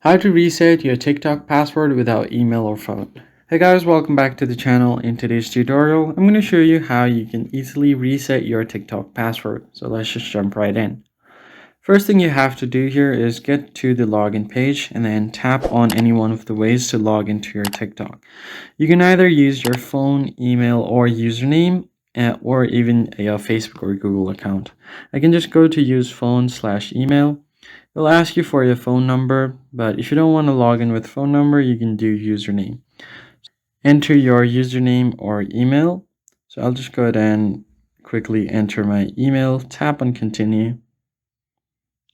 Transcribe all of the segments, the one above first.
How to reset your TikTok password without email or phone. Hey guys, welcome back to the channel. In today's tutorial, I'm going to show you how you can easily reset your TikTok password. So let's just jump right in. First thing you have to do here is get to the login page and then tap on any one of the ways to log into your TikTok. You can either use your phone, email, or username, or even a Facebook or Google account. I can just go to use phone/email. It'll ask you for your phone number, but if you don't want to log in with phone number, you can do username. Enter your username or email. So I'll just go ahead and quickly enter my email, tap on continue.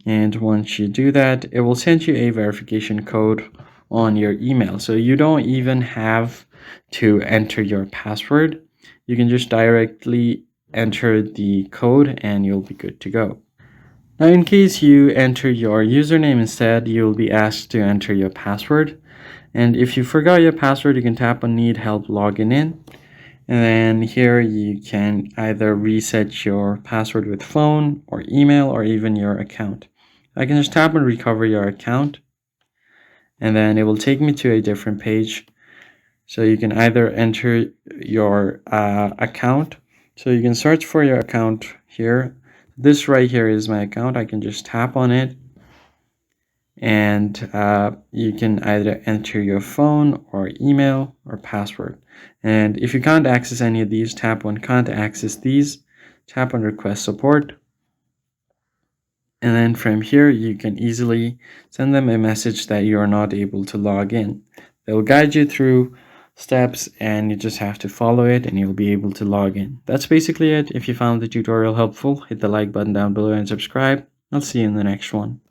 And once you do that, it will send you a verification code on your email. So you don't even have to enter your password. You can just directly enter the code and you'll be good to go. Now, in case you enter your username instead, you'll be asked to enter your password. And if you forgot your password, you can tap on Need Help Logging In. And then here you can either reset your password with phone or email or even your account. I can just tap on Recover Your Account. And then it will take me to a different page. So you can either enter your account. So you can search for your account here. This right here is my account. I can just tap on it and you can either enter your phone or email or password. And if you can't access any of these, tap on Can't Access These, tap on Request Support. And then from here, you can easily send them a message that you are not able to log in. They'll guide you through steps and you just have to follow it and you'll be able to log in. That's basically it. If you found the tutorial helpful, hit the like button down below and subscribe. I'll see you in the next one.